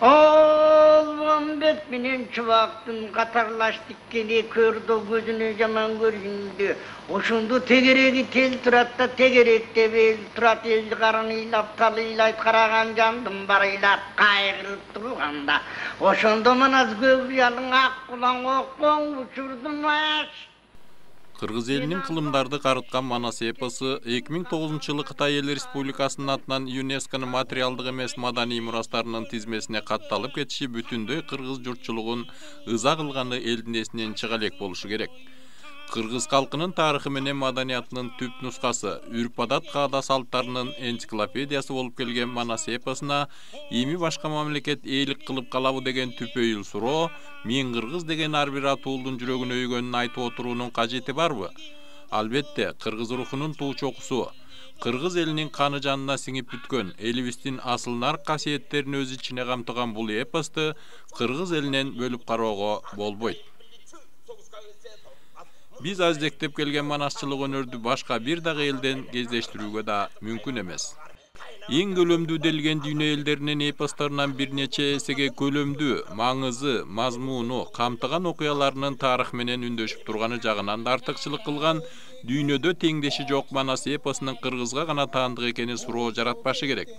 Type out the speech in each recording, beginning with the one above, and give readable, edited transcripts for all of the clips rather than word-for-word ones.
Oğlum bet menen çubактın katarlaştık geli kördü gözünü jaman göründü. Oşundu tegeregi tel turatta tegerek debel turat el karınıylap talıylayt karagan jandım barıylap kaygırıp durganda. Oşundu manaz göbüyalın ak kulan okpon uçurdum aş. Kırgız elinin kılımdарды karıtkan Manas eposu 2009-жылы Кытай Эл Республикасынын атынан ЮНЕСКОнун материалдык эмес маданий мурастарынын тизмесине катталып кетиши бүтүндөй кыргыз журтчулугун ыза кылганы элдин эсинен чыга элек болушу керек. Кыргыз калкынын тарыхы менен маданиятынын түп нускасы, үрп-адат каада салттарынын энциклопедиясы болуп келген Манас эпосуна эми башка мамлекет ээлик кылып калабы деген түпөйүл суроо, мен кыргыз деген ар бир атуулдун жүрөгүнө өйгөнүн айтып отуруунун кажети барбы? Албетте, кыргыз рухунун туу чокусу, кыргыз элинин каны жанына сиңип бүткөн элибиздин асылнар касиеттерин өз ичине камтыган бул эпосту кыргыз элинен бөлүп кароого болбойт. Биз аздектеп келген манасчылык өнөрдү башка бир дагы элден кездештирүүгө да мүмкүн эмес. Эң көлөмдүү делген дүйнө элдеринин эпостарынан бир нече эсеге көлөмдүү, маңызы, мазмуну, камтыган окуяларынын тарых менен үндөшүп турганы жагынан да артыкчылык кылган дүйнөдө теңдеши жок Манас эпосунун кыргызга гана таандык экени суроо жаратпашы керек.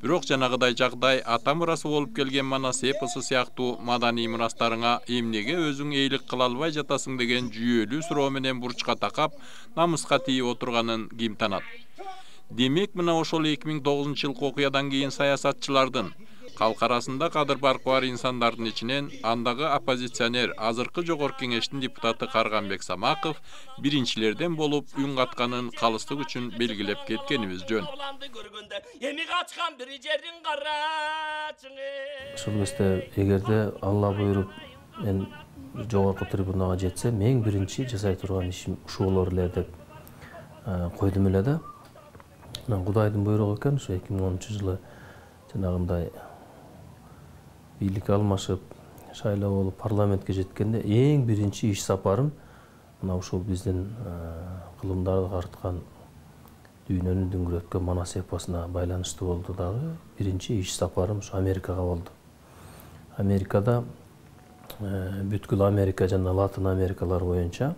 Бирок жанагыдай жагдай ата мурасы болуп келген Манас эпосу сыяктуу маданий мурастарыңа эмнеге өзүң эйлик кыла албай жатасың деген жүйөлүү суроо менен бурчка такап, намыска тийип отурганын ким танат? Демек, мына ошол 2009-жылкы окуядан кийин саясатчылардын, калк арасында кадыр баркы бар инсандардын ичинен андагы оппозиционер, азыркы жогорку кеңештин депутаты Карганбек Самаков биринчилерден болуп үн катканын калыстык үчүн белгилеп кеткенибиз жөн. Ошол кезде эгерде Алла буйруп мен жогорку трибунага жетсем, эң биринчи жасай турган ишим ушул болор эле деп койдум эле да. Кудайдын буйругу экен, ошо 2010-жылы жанагындай бийлик алмашып, шайлоо болуп парламентке жеткенде эң биринчи иш сапарым мына ушул биздин кылымдарды карыткан дүйнөнү дүңгүрөткөн Манас эпосуна байланыштуу болду дагы. Биринчи иш сапарым ушу Америкага болду. Америкада бүткүл Америка жана Латын Америкалар боюнча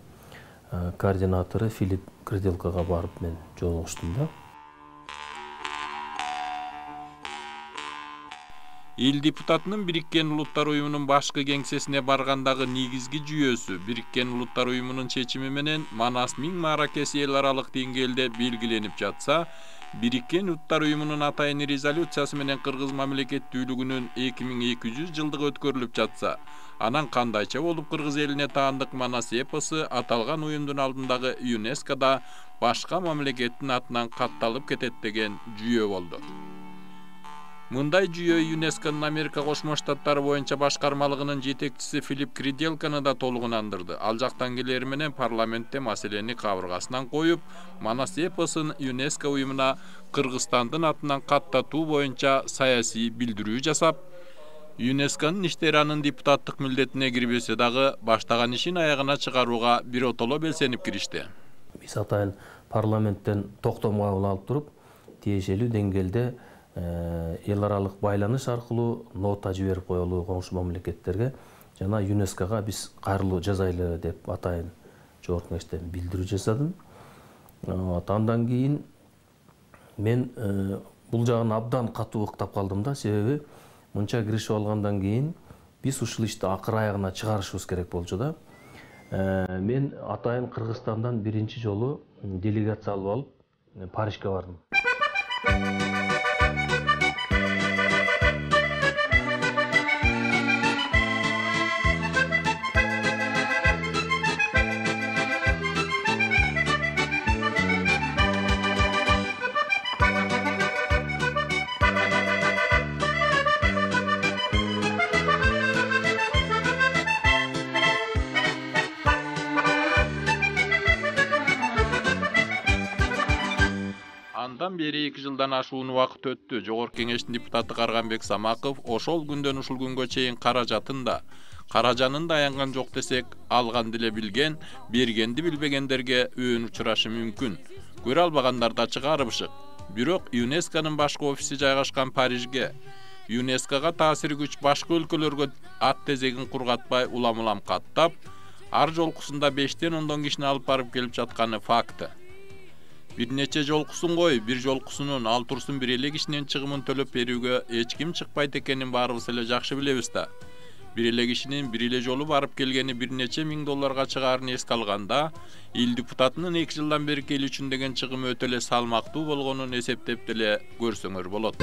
координатору Филипп Кределкага барып мен жолугуштум да. Эл депутатынын Бириккен Улуттар уюмунун башкы кеңсесине баргандагы негизги жүйөсү Бириккен Улуттар уюмунун чечими менен Манас Миң Мааракеси эл аралык деңгээлде белгиленип жатса, Бириккен Улуттар уюмунун атайын резолюциясы менен кыргыз мамлекеттүүлүгүнүн 2200 жылдыгы өткөрүлүп жатса, анан кандайча болуп кыргыз элине таандык Манас эпосу аталган уюмдун алдындагы ЮНЕСКОда башка мамлекеттин атынан катталып кетет деген жүйө болду. Мындай жүйө ЮНЕСКонун Америка Кошмо Штаттары боюнча башкармалыгынын жетекчиси Филипп Кределканы да толугунандырды. Ал жактан келери менен парламентте маселени кабыргасынан коюп, Манас эпосун ЮНЕСКО уюмуна Кыргызстандын атынан каттатуу боюнча саясий билдирүү жасап, ЮНЕСКонун иштери анын депутаттык милдетине кирбесе дагы баштаган ишин аягына чыгарууга биротоло белсенип киришти. Биз атайын парламенттен токтом кабыл алып туруп, тиешелүү деңгээлде эл аралык байланыш аркылуу нота жиберип коелу коңшу мамлекеттерге жана ЮНЕСКОга биз кайрылуу жасайлы деп атайын жогорку кеңештен билдирүү жасадым. Андан кийин мен бул жагын абдан катуу ыктап калдым да, себеби мынча киришип алгандан кийин биз ушул ишти акыр аягына чыгарышыбыз керек болчу да. Мен атайын Кыргызстандан биринчи жолу делегация алып алып Парижге бардым. Андан бери 2 жылдан ашуун убакыт өттү. Жогорку кеңештин депутаты Карганбек Самаков ошол күндөн ушул күнгө чейин каражатын да, каражанын да аянган жок десек, алган деле билген, бергенди билбегендерге өөн учурашы мүмкүн. Көрө албагандар да чыгарышык. Бирок ЮНЕСКонун башкы офиси жайгашкан Парижге, ЮНЕСКОга таасири күч башка өлкөлөргө ат тезегин кургатпай улам каттап, ар жолкусунда 5-10 кишини алып барып келип жатканы факты. Bir нече жолкусын кой, bir жолкусунун ал турсун бир эле кишинин чыгымын төлөп берүүгө эч ким чыкпайт экенин баарыбыз эле жакшы билебиз да. Bir эле кишинин bir эле жолу барып келгени bir нече миң долларга чыгаарын эске алганда, ил депутатынын 2 жылдан бери келүүчүн деген чыгымы өтө эле салмактуу болгонун эсептеп деле көрсөңөр болот.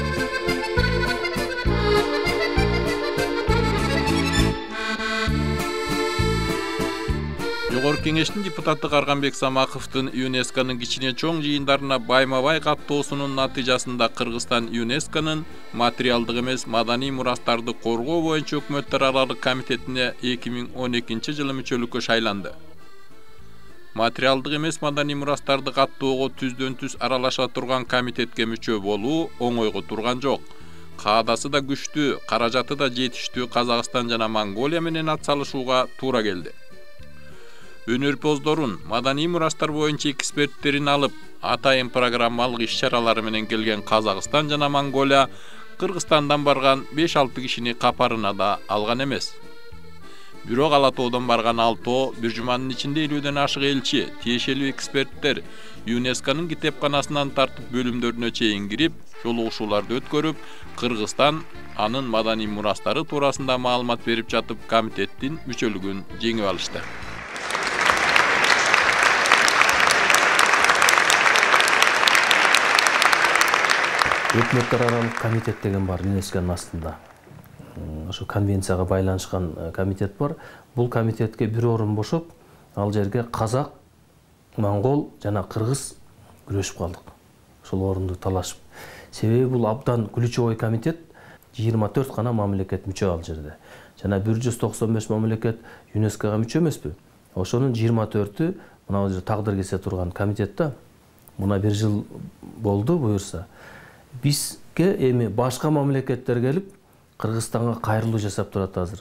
Жогорку кеңештин депутаты Карганбек Самаковдун ЮНЕСКОнун кичине чоң жыйындарына байма-бай каттоосунун натыйжасында Кыргызстан ЮНЕСКОнун материалдык эмес маданий мурастарды коргоо боюнча өкмөттөр аралык комитетине 2012-жылы мүчөлүккө шайланды. Материалдык эмес маданий мурастарды каттоого түздөн-түз аралаша турган комитетке мүчө болуу оңойго турган жок. Каадасы да күчтүү, каражаты да жетиштүү Казакстан жана Монголия менен атсалышууга туура келди. Өнөрпоздорун, маданий мурастар боюнча эксперттерин алып, атайын программалык иш-чаралары менен келген Казакстан жана Монголия Кыргызстандан барган 5-6 кишини капарына да алган эмес. Бирок Алатоодон барган 6, бир жуманын ичинде 50ден ашык элчи, тиешелүү эксперттер ЮНЕСКОнун китепканасынан тартып бөлүмдөрүнө чейин кирип, жолугушууларды өткөрүп, Кыргызстан анын маданий мурастары туурасында маалымат берип жатып, комитеттин мүчөлүгүн жеңип алышты. Өкмөттөр аралык комитет деген бар ЮНЕСКОнун астында. Ошо конвенцияга байланышкан комитет бар. Бул комитетке бир орун бошоп, ал жерге казак, монгол жана кыргыз күрөшүп калдык. Ошол орунду талашып. Себеби бул абдан ключевой комитет, 24 гана мамлекет мүчө ал жерде. Жана 195 мамлекет ЮНЕСКОга мүчө эмеспи? Ошонун 24-ü мына жерде тагдыр кесе турган комитетте. Мына 1 жыл болду буюрса. Бизге эми башка мамлекеттер келип Кыргызстанга кайрылуу жасап турат азыр.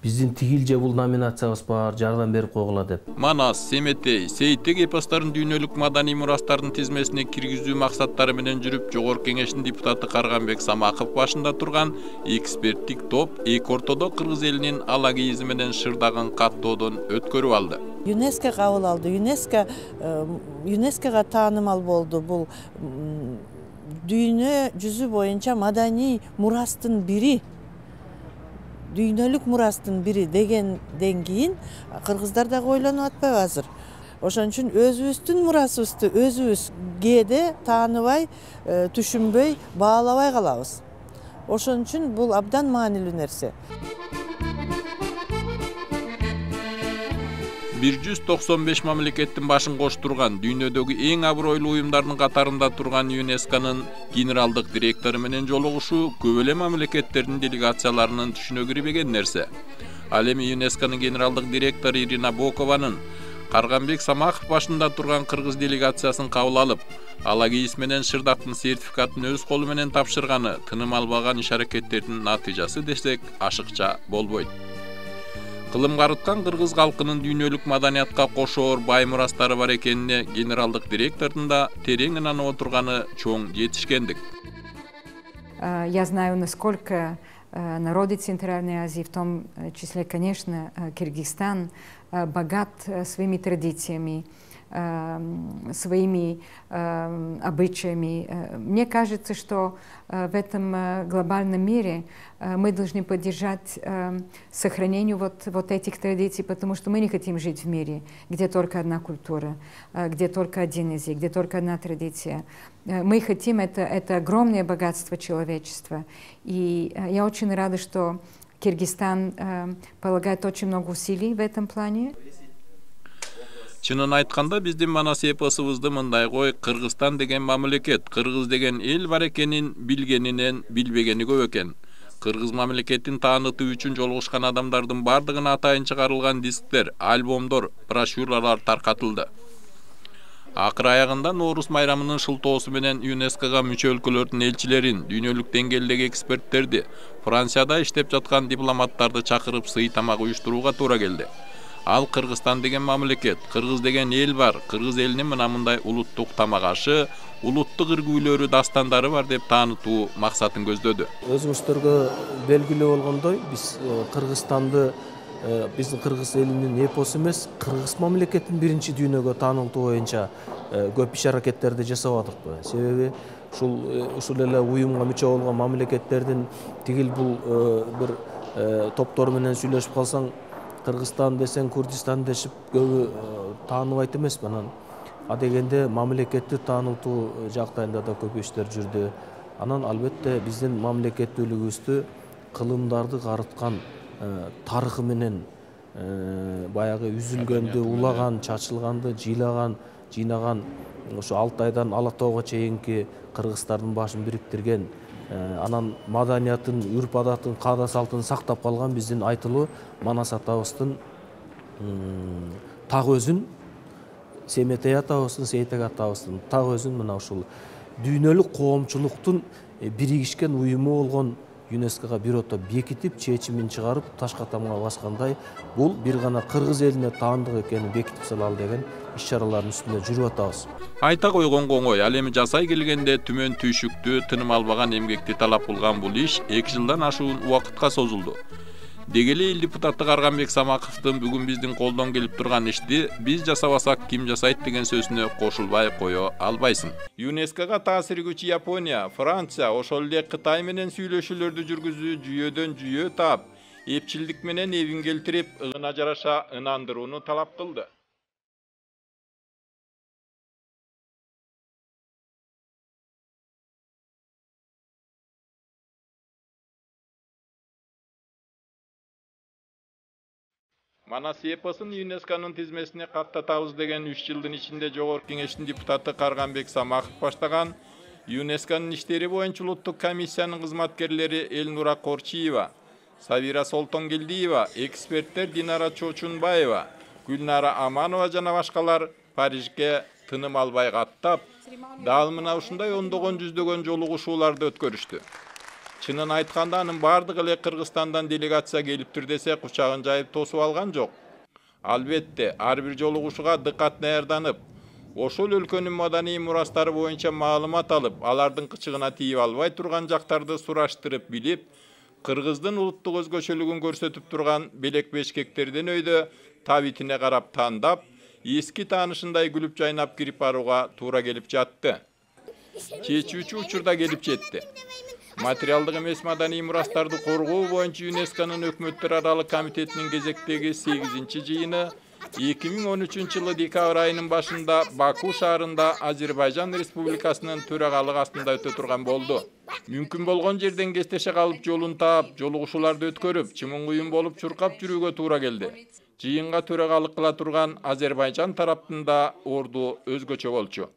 Биздин тигил же бул номинациябыз бар, жардам берип койгула деп. Манас, Семетей, Сейиттег эпосторун дүйнөлүк маданий мурастардын тизмесине киргизүү максаттары менен жүрүп, Жогорку кеңештин депутаты Карганбек Самаков башында турган эксперттик топ эки ортодо Кыргыз элинин алагейизи менен шырдаган каттоодон өткөрүп алды. ЮНЕСКО кабыл алды. ЮНЕСКОга таанымал болду. Бул дүйнө жүзү боюнча маданий мурастын бири, дүйнөлүк мурастын бири дегенден кийин кыргыздар дагы ойлонуп атпайбы азыр? Ошон үчүн өзүбүздүн мурасыбызды өзүбүз кээде тааныбай, түшүнбөй, баалабай калабыз. Ошон үчүн бул абдан маанилүү нерсе. 195 мамлекеттин башын коштурган, дүйнөдөгү эң абройлуу уюмдардын катарында турган ЮНЕСКОнун генералдык директору менен жолугушуу көп эле мамлекеттердин делегацияларынын түшүнө кирбеген нерсе. Ал эми ЮНЕСКОнун генералдык директору Ирина Бокованын Карганбек Самаков башында турган кыргыз делегациясын кабыл алып, алагейис менен шырдактын сертификатын өз колу менен тапшырганы тыным албаган иш-аракеттердин натыйжасы десек ашыкча болбойт. Кылым карыткан кыргыз калкынын дүйнөлүк маданиятка кошоор бай мурастары бар экенине генералдык директордун да терең ынанып отурганы чоң жетишкендик. Я знаю, насколько народы Центральной Азии, в том числе, конечно, Киргизстан, богат своими традициями, своими обычаями. Мне кажется, что в этом глобальном мире мы должны поддержать сохранение вот этих традиций, потому что мы не хотим жить в мире, где только одна культура, где только один язык, где только одна традиция. Мы хотим это огромное богатство человечества. И я очень рада, что Киргизстан полагает очень много усилий в этом плане. Чынын айтканда биздин Манас эпосубузду мындай кой, Кыргызстан деген мамлекет, кыргыз деген эл бар экенин билгенинен билбегени көп экен. Кыргыз мамлекетин таанытуу үчүн жолугушкан адамдардын бардыгына атайын чыгарылган дисктер, альбомдор, брошюралар таркатылды. Акыр аягында Ноорус майрамынын шылтоосу менен ЮНЕСКОга мүчө өлкөлөрдүн элчилерин, дүйнөлүк деңгээлдеги эксперттерди, Францияда иштеп жаткан дипломаттарды чакырып сый тамак уюштурууга туура келди. Ал Кыргызстан деген мамлекет, кыргыз деген эл бар, кыргыз элинин мына мындай улуттук тамак ашы, улуттук ыргүүлөрү, дастандары бар деп таанытуу максатын көздөдү. Өзүңүздөргө белгилүү болгондой, биз Кыргызстанды биздин кыргыз элинин эпосу эмес, кыргыз мамлекетинин биринчи дүйнөгө таанылтуу боюнча көп иш аракеттерди жасап атыкпы. Себеби ушул эле уюмга мүчө болгон мамлекеттердин тигил бул бир топтор менен сүйлөшүп калсаң, Кыргызстан десең, Курдистан дешип көбү тааныбайт эмес. Анан адегенде мамлекетти таанылтуу жактайында да көп иштер жүрдү. Анан албетте биздин мамлекеттүүлүгүбүздү кылымдарды карыткан тарыхы менен баягы үзүлгөндү, улаган, чачылганды, жыйнаган ошо Алтайдан Ала тоого чейинки кыргыздардын башын бириктирген, анан маданиятын, үрп адатын, каада салтын сактап калган биздин айтылуу Манас атабыздын так өзүн, Семетей атабыздын, Сейтек атабыздын так өзүн мына ушул дүйнөлүк коомчулуктун биригишкен уюму болгон ЮНЕСКОга бирото бекитип, чечимин чыгарып, ташка тамга баскандай, бул бир гана кыргыз элине таандык экенин бекитип салалы деген иш-чаралардын үстүндө жүрүп атабыз. Айта койгонго оңой, ал эми жасай келгенде түмөн түйшүктүү, тыным албаган эмгекти талап кылган бул иш 2 жылдан ашуун убакытка созулду. Деги эле эл депутаты Карганбек Самаковдун бүгүн биздин колдон келип турган ишти биз жасабасак ким жасайт деген сөзүнө кошулбай кое албайсың. ЮНЕСКОга таасири күчү Япония, Франция, ошол эле Кытай менен сүйлөшүүлөрдү жүргүзүү жүйөдөн жүйө таап, эпчилдик менен эбин келтирип, ыгына жараша ынандырууну талап кылды. Манас эпосун ЮНЕСКОнун тизмесине каттатабыз деген 3 жылдын ичинде Жогорку Кеңештин депутаты Карганбек Самаков баштаган ЮНЕСКОнун иштери боюнча улуттук комиссиянын кызматкерлери Элнура Корчиева, Сабира Солтонгелдиева, эксперттер Динара Чочунбаева, Гүлнара Аманова жана башкалар Парижге тыным албай каттап, дал мына ушундай ондогон жүздөгөн жолугушууларды өткөрүштү. Чынын айтканда анын бардыгы эле Кыргызстандан делегация келиптир десе кучагын жайып тосуп алган жок. Албетте, ар бир жолугушууга дыккат даярданып, ошол өлкөнүн маданий мурастары боюнча маалымат алып, алардын кычыгына тийип албай турган жактарды сураштырып билип, кыргыздын улуттук өзгөчөлүгүн көрсөтүп турган белек бешкектердин өйдө табитине карап тандап, эски таанышындай күлүп жайнап кирип барууга туура келип жатты. Чечүүчү учурда келип жетти. Материалдык эмес маданий мурастарды коргоо боюнча ЮНЕСКОнун өкмөттөр аралык комитетинин кезектеги 8-жыйыны 2013-жылы декабрь айынын башында Баку шаарында Азербайжан Республикасынын төрагалыгы астында өтө турган болду. Мүмкүн болгон жерден кестеше калып жолун таап, жолугушууларды өткөрүп, чымын уюм болуп чуркап жүрүүгө туура келди. Жыйынга төрагалык кыла турган Азербайжан тараптын да орду өзгөчө болчу.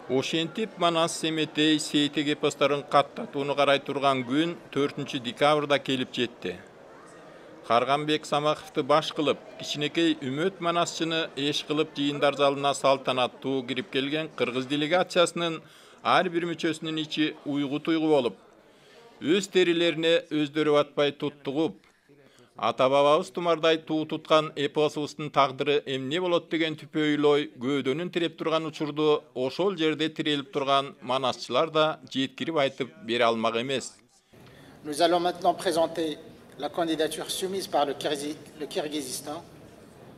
Ошентип Манас, Семетей, Сейтек эпостарын каттатууну карай турган күн 4 декабрда келип жетти. Карганбек Самаковду баш кылып, кичинекей үмөт манасчыны эш кылып жыйындар залына салтанаттуу кирип келген кыргыз делегациясынын ар бир мүчөсүнүн ичи уйгу-туйгу болуп, өз терилерине өздөрү батпай туттугуп, ата бабабыз тумардай туу туткан эпосубуздун тагдыры эмне болот деген түпөйлүү ой көөдөнүн тиреп турган учурду ошол жерде тирелип турган манасчылар да жеткирип айтып бере алмак эмес. Nous allons maintenant présenter la candidature soumise par le Kirghizistan,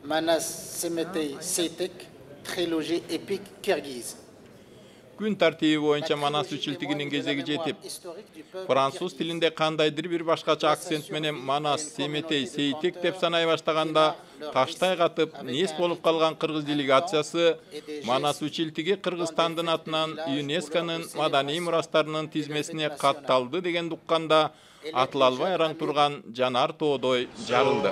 Manas Semetey Seytek, trilogie épique kirghize. Күн тартиби боюнча Манас үчилтигинин кезеги жетип, француз тилинде кандайдыр бир башкача акцент менен Манас, Семетей, Сейтек деп санай баштаганда таштай катып, нес болуп калган кыргыз делегациясы Манас үчилтиги Кыргызстандын атынан ЮНЕСКОнун маданий мурастарынын тизмесине катталды деген укканда атыла албай араң турган жанар тоодой жарылды.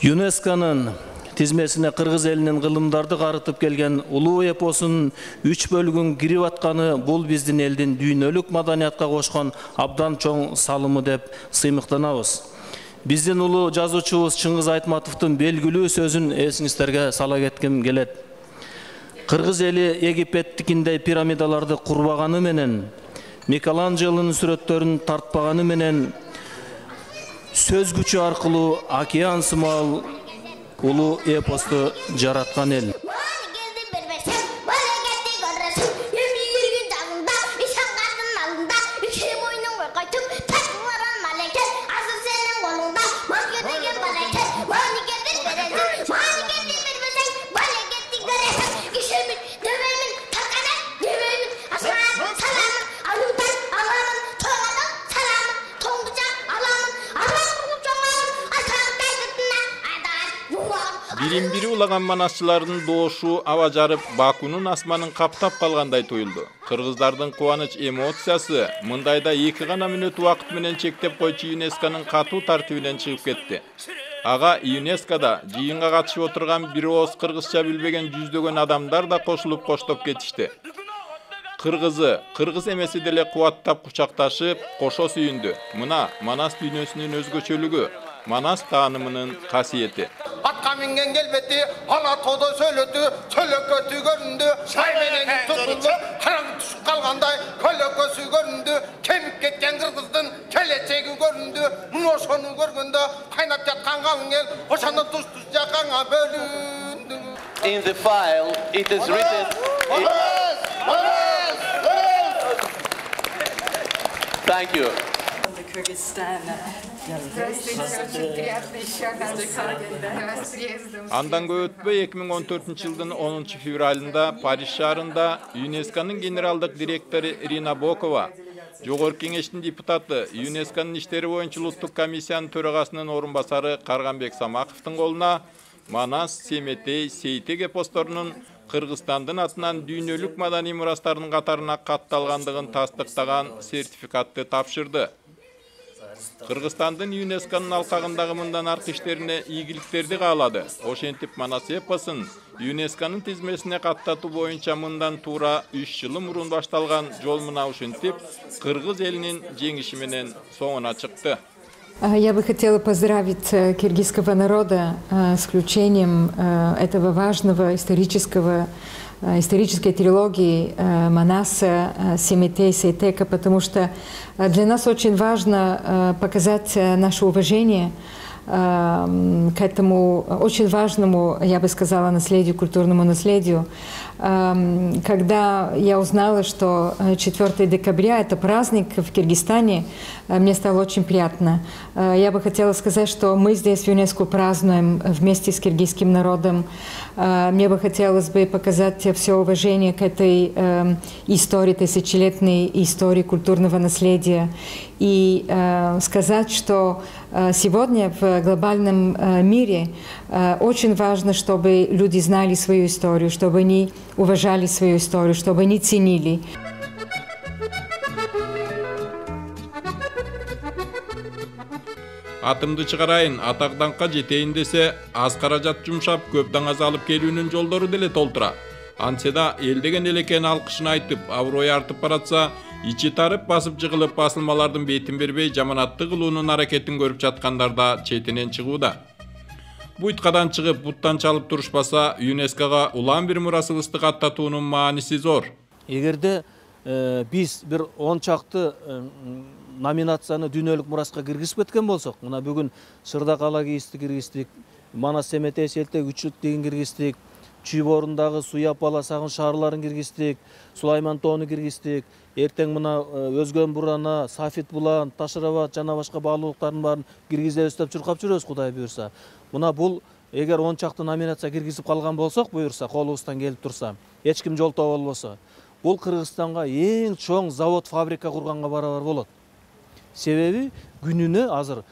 ЮНЕСКОнун тизмесине кыргыз элинин кылымдарды карытып келген улуу эпосунун 3 бөлүгүн кирип атканы бул биздин элдин дүйнөлүк маданиятка кошкон абдан чоң салымы деп сыймыктанабыз. Биздин улуу жазуучубуз Чыңгыз Айтматовдун белгилүү сөзүн эсиңиздерге сала кетким келет. Кыргыз эли Египеттикиндей пирамидаларды курбаганы менен, Микеланджелонун сүрөттөрүн тартпаганы менен, сөз күчү аркылуу океан сымал улуу эпосту жараткан эл. Бирин-бири улаган манасчылардын доошу аба жарып, Бакунун асманын каптап калгандай туюлду. Кыргыздардын кубаныч эмоциясы мындайда 2 гана мүнөт убакыт менен чектеп койчу ЮНЕСКОнун катуу тартибинен чыгып кетти. Ага ЮНЕСКОда жыйынга катышып отурган бир ооз кыргызча билбеген жүздөгөн адамдар да кошулуп коштоп кетишти. Кыргызы, кыргыз эмеси деле кубаттап кучакташып, кошо сүйүндү. Мына Манас дүйнөсүнүн өзгөчөлүгү, Манас таанымынын касиети. Atqa mingen gelbeti, ala todo söylötü, çölökötü göründü, çay meneni tutuldu, karanlık düşüp kalganday, kölökösü göründü, kemik ketken kırgızdın, keleceği göründü, munoşonu görgündü, kaynap yatkan kalın el, hoşanı tuş yakana bölündü. In the file, it is written... Thank you. Андан көп өтпөй 2014-жылдын 10 февралында Париж шаарында ЮНЕСКонун генералдык директору Ирина Бокова, Жогорку кеңештин депутаты, ЮНЕСКонун иштери боюнча улуттук комиссиянын төрагасынын орун басары Карганбек Самаковдун колуна Манас, Семетей, Сейтек эпосторунун Кыргызстандын атынан дүйнөлүк маданий мурастардын катарына катталгандыгын тастыктаган сертификатты тапшырды. Кыргызстандын ЮНЕСКонун алкагындагы мындан аркы иштерине ийгиликтерди каалады. Ошентип Манас эпосун ЮНЕСКонун тизмесине каттатуу боюнча мындан туура 3 жыл мурун башталган жол мына ушинтип кыргыз элинин жеңиши менен соңуна чыкты. Я бы хотела поздравить киргизского народа с включением этого важного исторической трилогии Манаса, Семетей, Сейтека, потому что для нас очень важно показать наше уважение к этому очень важному, я бы сказала, наследию, культурному наследию. Когда я узнала, что 4 декабря – это праздник в Киргизстане, мне стало очень приятно. Я бы хотела сказать, что мы здесь в ЮНЕСКО празднуем вместе с киргизским народом. Мне бы хотелось бы показать все уважение к этой истории, тысячелетней истории культурного наследия. И сказать, что сегодня в глобальном мире очень важно, чтобы люди знали свою историю, чтобы они уважали свою историю, чтобы они ценили. Атымды чыгарайын, атак-даңкка жетейин десе, аз каражат жумшап, көп даңаз алып келүүнүн жолдору деле толтура. Антседа эл деген эл экени алкышын айтып, аброй артып баратса, ичи тарып басып жыгылып басылмалардын бетин бербей жаманатты кылуунун аракетин көрүп жаткандар да четинен чыгууда. Буйткадан чыгып буттан чалып турушпаса, ЮНЕСКОга улам бир мурасыбызды каттатуунун мааниси зор. Эгерде биз бир 10 чакты номинацияны дүйнөлүк мураска киргизип кеткен болсок, мына бүгүн Шырдак ала кийисти киргиздик, Манас, Семетей, Сейтек, Үчүлүктөгүн киргиздик, Чүй-Борундагы Суяпала сагын шаарларын киргиздик, Сулайман тоону киргиздик, эртең мына Өзгөн Бурана, Сафит Булан, Ташырабад жана башка баалуулуктардын баарын киргизебиз деп чуркап жүрөбүз, Кудай буйрса. Мына бул эгер 10 чакты номинация киргизип калган болсок, буйрса, колубуздан келип турса, эч ким жолтоо болбосо, бул Кыргызстанга эң чоң завод, фабрика курганга барабар болот. Себеби күнүнө азыр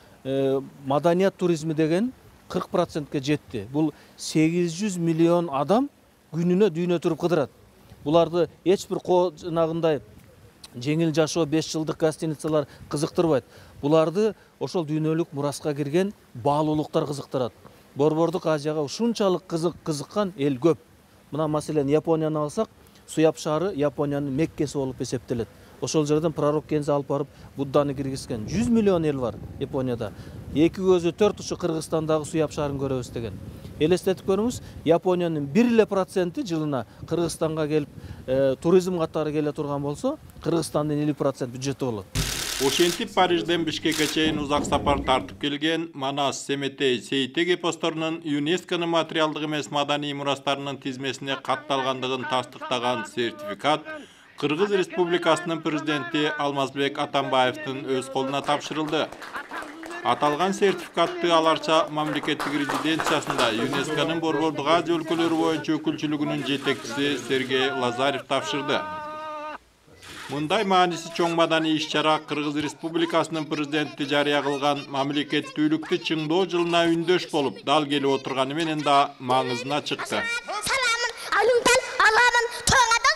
маданият туризми деген 40%ке жетти. Бул 800 миллион адам күнүнө дүйнө туруп кыдырат. Буларды эч бир жанагындай жеңил жашоо 5 жылдык гостиницалар кызыктырбайт. Буларды ошол дүйнөлүк мураска кирген баалуулуктар кызыктырат. Борбордук Азияга ушунчалык кызыккан эл көп. Мына маселен Японияны алсак, Суяб шаары Япониянын Меккеси болуп эсептелет. Ошол жерден пророк Кензе алып барып Будданы киргизген. 100 миллион эл бар Японияда. Эки көзү төрт ушу Кыргызстандагы Суяб шаарын көрөбүз деген. Элестетип көрүңүз, Япониянын 1% жылына Кыргызстанга келип туризм катары келе турган болсо, Кыргызстандын 50% бюджети болот. Ошентип Парижден Бишкекке чейин узак сапар тартып келген Манас, Семетей, Сейтек эпостарынын ЮНЕСКОнун материалдык эмес маданий мурастарынын тизмесине катталгандыгын тастыктаган сертификат Кыргыз Республикасынын президенти Алмазбек Атамбаевдин өз колуна тапшырылды. Аталган сертификатты аларча мамлекеттик резиденциясында ЮНЕСКОнун Борбордук Азия өлкөлөрү боюнча өкүлчүлүгүнүн жетекчиси Сергей Лазарев тапшырды. Мындай мааниси чоң маданий иш-чара Кыргыз Республикасынын президенти жарыя кылган мамлекеттүүлүктү чыңдоо жылына үндөш болуп, дал келип отурганы менен да маңызына чыкты. Саламын, алымдан аламын, тоңадан